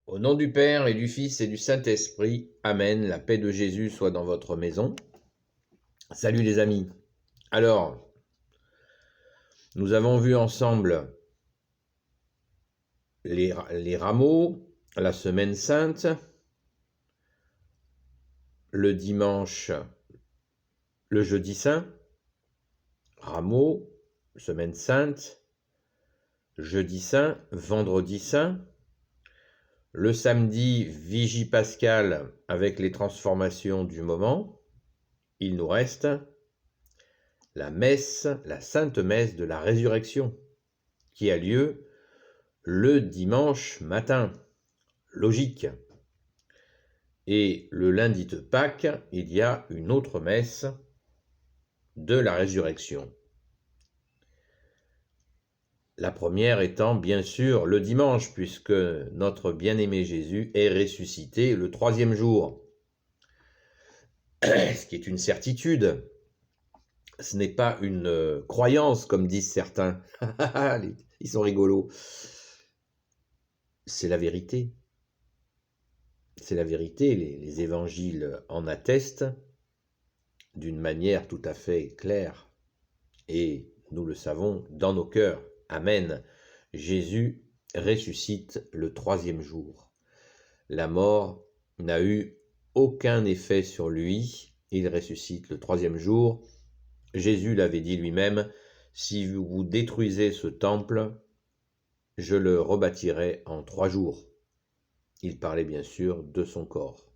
Au nom du Père et du Fils et du Saint-Esprit, Amen. La paix de Jésus soit dans votre maison. Salut les amis. Alors, nous avons vu ensemble les rameaux, la semaine sainte, le dimanche, le jeudi saint, rameaux, semaine sainte, jeudi saint, vendredi saint, le samedi, vigie pascale avec les transformations du moment. Il nous reste la messe, la sainte messe de la résurrection, qui a lieu le dimanche matin. Logique. Et le lundi de Pâques, il y a une autre messe de la résurrection. La première étant bien sûr le dimanche, puisque notre bien-aimé Jésus est ressuscité le troisième jour. Ce qui est une certitude. Ce n'est pas une croyance, comme disent certains. Ils sont rigolos. C'est la vérité. C'est la vérité, les évangiles en attestent d'une manière tout à fait claire. Et nous le savons dans nos cœurs. Amen. Jésus ressuscite le troisième jour. La mort n'a eu aucun effet sur lui. Il ressuscite le troisième jour. Jésus l'avait dit lui-même, « Si vous détruisez ce temple, je le rebâtirai en 3 jours. » Il parlait bien sûr de son corps.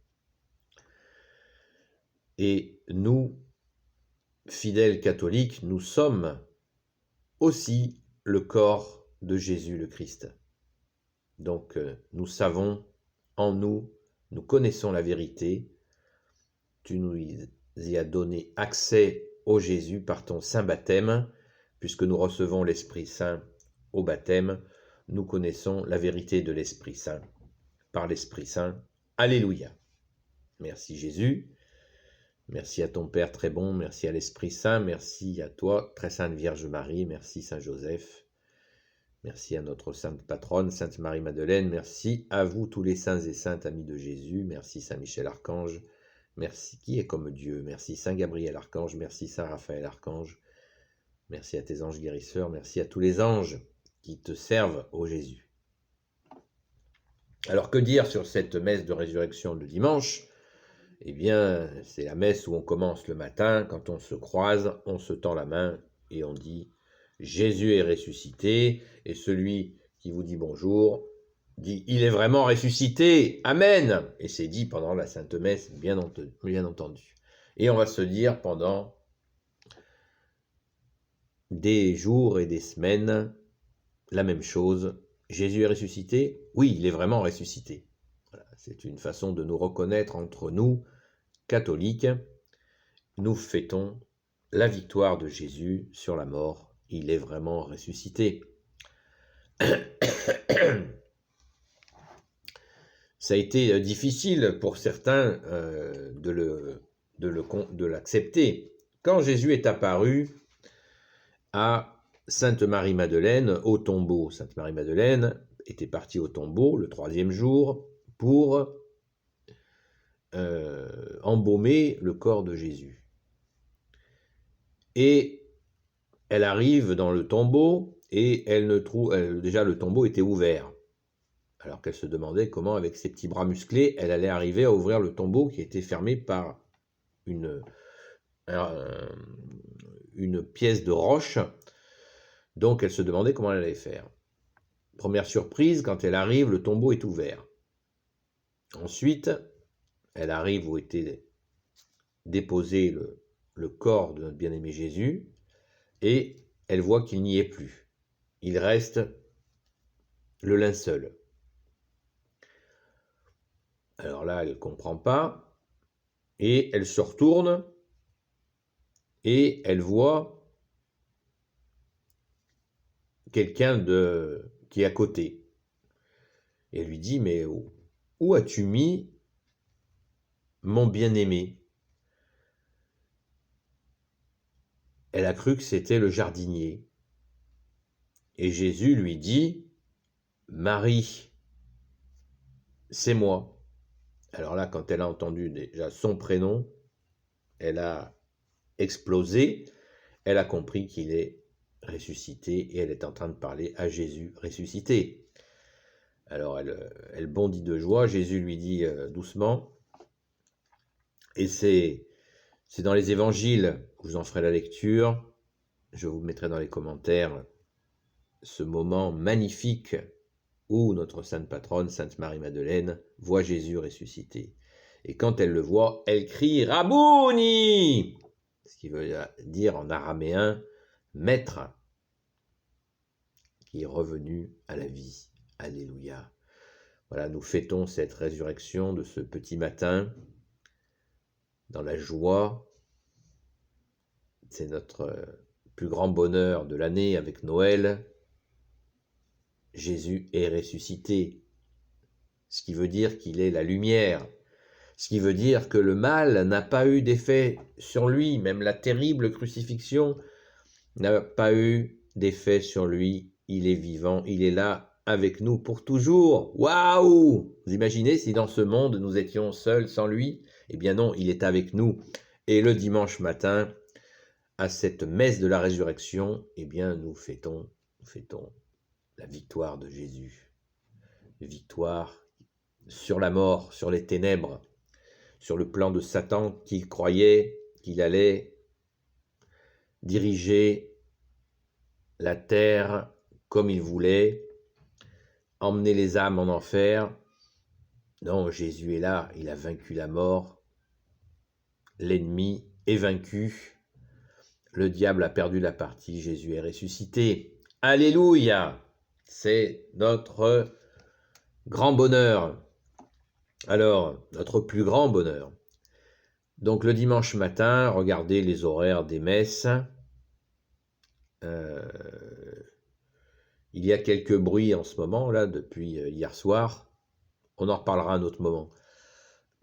Et nous, fidèles catholiques, nous sommes aussi le corps de Jésus le Christ. Donc nous savons en nous, nous connaissons la vérité. Tu nous y as donné accès au Jésus par ton saint baptême, puisque nous recevons l'Esprit Saint au baptême, nous connaissons la vérité de l'Esprit Saint par l'Esprit Saint. Alléluia. Merci Jésus. Merci à ton Père très bon, merci à l'Esprit Saint, merci à toi, très Sainte Vierge Marie, merci Saint Joseph, merci à notre Sainte Patronne, Sainte Marie-Madeleine, merci à vous tous les saints et saintes amis de Jésus, merci Saint Michel Archange, merci qui est comme Dieu, merci Saint Gabriel Archange, merci Saint Raphaël Archange, merci à tes anges guérisseurs, merci à tous les anges qui te servent au Jésus. Alors que dire sur cette messe de résurrection le dimanche ? Eh bien, c'est la messe où on commence le matin, quand on se croise, on se tend la main et on dit « Jésus est ressuscité » et celui qui vous dit bonjour dit « Il est vraiment ressuscité, Amen » et c'est dit pendant la Sainte Messe, bien entendu. Et on va se dire pendant des jours et des semaines la même chose. Jésus est ressuscité ? Oui, il est vraiment ressuscité. Voilà, c'est une façon de nous reconnaître entre nous, catholiques. Nous fêtons la victoire de Jésus sur la mort. Il est vraiment ressuscité. Ça a été difficile pour certains de l'accepter. Quand Jésus est apparu à Sainte Marie-Madeleine au tombeau, Sainte Marie-Madeleine était partie au tombeau le troisième jour pour embaumer le corps de Jésus. Et elle arrive dans le tombeau et déjà le tombeau était ouvert. Alors qu'elle se demandait comment, avec ses petits bras musclés, elle allait arriver à ouvrir le tombeau qui était fermé par une pièce de roche. Donc elle se demandait comment elle allait faire. Première surprise, quand elle arrive, le tombeau est ouvert. Ensuite, elle arrive où était déposé le corps de notre bien-aimé Jésus, et elle voit qu'il n'y est plus. Il reste le linceul. Alors là, elle ne comprend pas, et elle se retourne, et elle voit quelqu'un qui est à côté. Et elle lui dit, mais où as-tu mis mon bien-aimé ? Elle a cru que c'était le jardinier. Et Jésus lui dit, Marie. c'est moi. Alors là, quand elle a entendu déjà son prénom, elle a explosé, elle a compris qu'il est ressuscité et elle est en train de parler à Jésus ressuscité. Alors elle bondit de joie, Jésus lui dit doucement, et c'est dans les évangiles, vous en ferez la lecture, je vous mettrai dans les commentaires ce moment magnifique où notre sainte patronne, Sainte Marie-Madeleine, voit Jésus ressuscité. Et quand elle le voit, elle crie « Rabouni !» ce qui veut dire en araméen « maître », qui est revenu à la vie. Alléluia. Voilà, nous fêtons cette résurrection de ce petit matin dans la joie. C'est notre plus grand bonheur de l'année avec Noël. Jésus est ressuscité, ce qui veut dire qu'il est la lumière, ce qui veut dire que le mal n'a pas eu d'effet sur lui, même la terrible crucifixion n'a pas eu d'effet sur lui, il est vivant, il est là avec nous pour toujours. Waouh! Vous imaginez si dans ce monde nous étions seuls sans lui? Eh bien non, il est avec nous. Et le dimanche matin, à cette messe de la résurrection, eh bien nous fêtons la victoire de Jésus. Victoire sur la mort, sur les ténèbres, sur le plan de Satan qui croyait qu'il allait diriger la terre comme il voulait, emmener les âmes en enfer. Non, Jésus est là, il a vaincu la mort, l'ennemi est vaincu, le diable a perdu la partie, Jésus est ressuscité. Alléluia! C'est notre grand bonheur. Alors, notre plus grand bonheur. Donc le dimanche matin, regardez les horaires des messes. Il y a quelques bruits en ce moment, là, depuis hier soir. On en reparlera à un autre moment.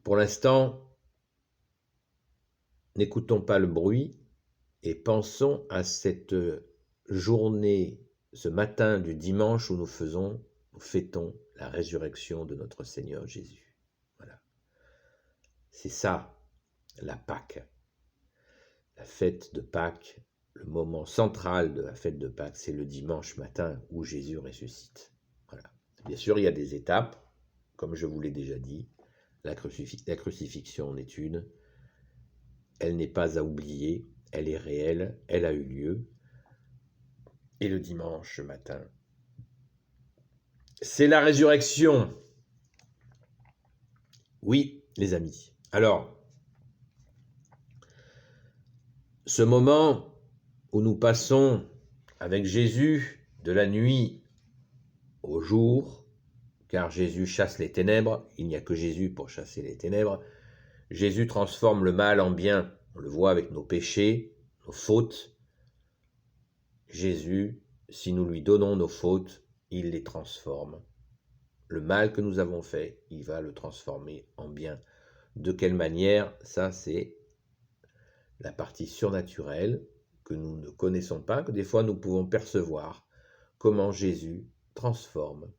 Pour l'instant, n'écoutons pas le bruit et pensons à cette journée, ce matin du dimanche où nous fêtons la résurrection de notre Seigneur Jésus. Voilà. C'est ça, la Pâque. La fête de Pâques, le moment central de la fête de Pâques, c'est le dimanche matin où Jésus ressuscite. Voilà. Bien sûr, il y a des étapes, comme je vous l'ai déjà dit. La crucifixion en est une. Elle n'est pas à oublier, elle est réelle, elle a eu lieu. Et le dimanche matin, c'est la résurrection. Oui, les amis. Alors, ce moment où nous passons avec Jésus de la nuit au jour, car Jésus chasse les ténèbres, il n'y a que Jésus pour chasser les ténèbres. Jésus transforme le mal en bien, on le voit avec nos péchés, nos fautes. Jésus, si nous lui donnons nos fautes, il les transforme. Le mal que nous avons fait, il va le transformer en bien. De quelle manière? Ça, c'est la partie surnaturelle que nous ne connaissons pas, que des fois nous pouvons percevoir. Comment Jésus transforme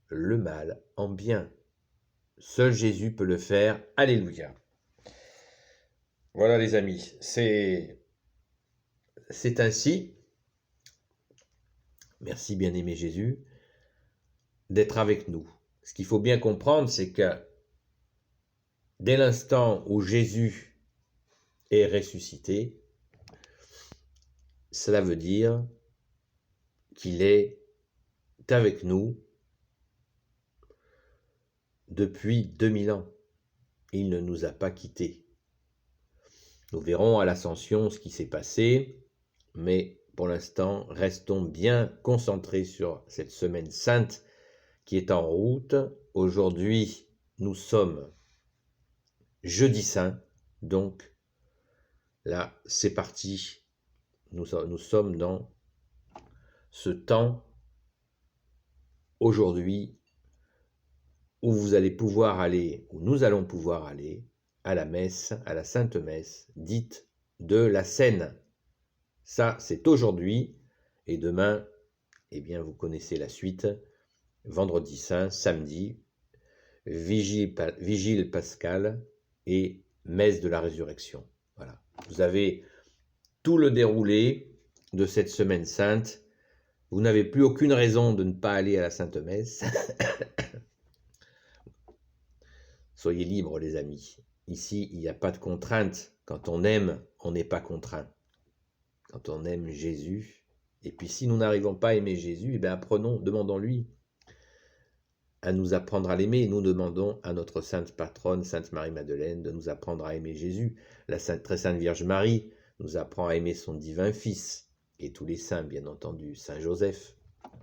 le mal en bien. Seul Jésus peut le faire. Alléluia. Voilà les amis, c'est ainsi. Merci bien-aimé Jésus d'être avec nous. Ce qu'il faut bien comprendre, c'est que dès l'instant où Jésus est ressuscité, cela veut dire qu'il est avec nous depuis 2000 ans. Il ne nous a pas quittés. Nous verrons à l'ascension ce qui s'est passé, mais pour l'instant, restons bien concentrés sur cette semaine sainte qui est en route. Aujourd'hui, nous sommes jeudi saint, donc là, c'est parti. Nous sommes dans ce temps aujourd'hui où vous allez pouvoir aller, où nous allons pouvoir aller à la messe, à la Sainte Messe, dite de la Seine. Ça, c'est aujourd'hui, et demain, eh bien, vous connaissez la suite. Vendredi Saint, samedi, Vigile pascale et messe de la résurrection. Voilà. Vous avez tout le déroulé de cette semaine sainte. Vous n'avez plus aucune raison de ne pas aller à la Sainte Messe. Soyez libres, les amis. Ici, il n'y a pas de contrainte. Quand on aime, on n'est pas contraint. Quand on aime Jésus, et puis si nous n'arrivons pas à aimer Jésus, eh bien apprenons, demandons-lui à nous apprendre à l'aimer. Nous demandons à notre sainte patronne, Sainte Marie-Madeleine, de nous apprendre à aimer Jésus. La très sainte Vierge Marie nous apprend à aimer son divin Fils, et tous les saints, bien entendu, Saint Joseph.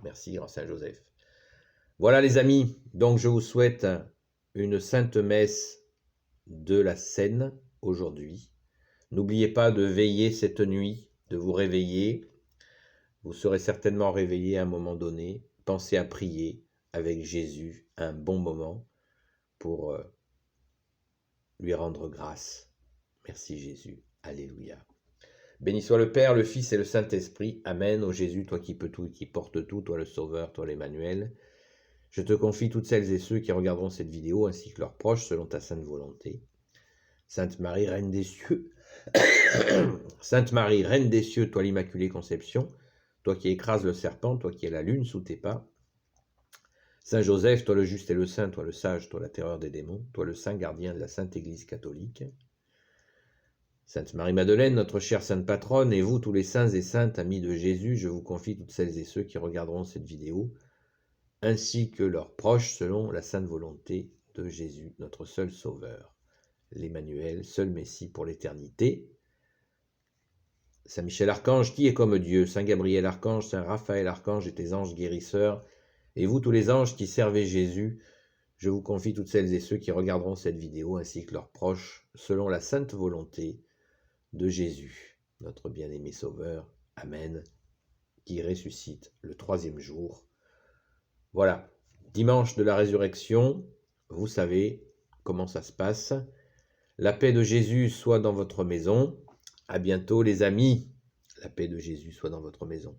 Merci, grand Saint Joseph. Voilà les amis, donc je vous souhaite une sainte messe de la Seine aujourd'hui. N'oubliez pas de veiller cette nuit, de vous réveiller. Vous serez certainement réveillé à un moment donné. Pensez à prier avec Jésus un bon moment pour lui rendre grâce. Merci Jésus. Alléluia. Béni soit le Père, le Fils et le Saint-Esprit. Amen. Ô Jésus, toi qui peux tout et qui portes tout, toi le Sauveur, toi l'Emmanuel. Je te confie toutes celles et ceux qui regarderont cette vidéo ainsi que leurs proches selon ta sainte volonté. Sainte Marie, Reine des cieux. Sainte Marie, Reine des cieux, toi l'Immaculée Conception, toi qui écrases le serpent, toi qui es la lune sous tes pas. Saint Joseph, toi le juste et le saint, toi le sage, toi la terreur des démons, toi le saint gardien de la Sainte Église catholique. Sainte Marie-Madeleine, notre chère sainte patronne, et vous tous les saints et saintes amis de Jésus, je vous confie toutes celles et ceux qui regarderont cette vidéo, ainsi que leurs proches selon la sainte volonté de Jésus, notre seul Sauveur, l'Emmanuel, seul Messie pour l'éternité. Saint Michel Archange, qui est comme Dieu, Saint Gabriel Archange, Saint Raphaël Archange et tes anges guérisseurs, et vous tous les anges qui servez Jésus, je vous confie toutes celles et ceux qui regarderont cette vidéo, ainsi que leurs proches, selon la sainte volonté de Jésus, notre bien-aimé Sauveur. Amen, qui ressuscite le 3e jour. Voilà, dimanche de la résurrection, vous savez comment ça se passe. La paix de Jésus soit dans votre maison. À bientôt les amis. La paix de Jésus soit dans votre maison.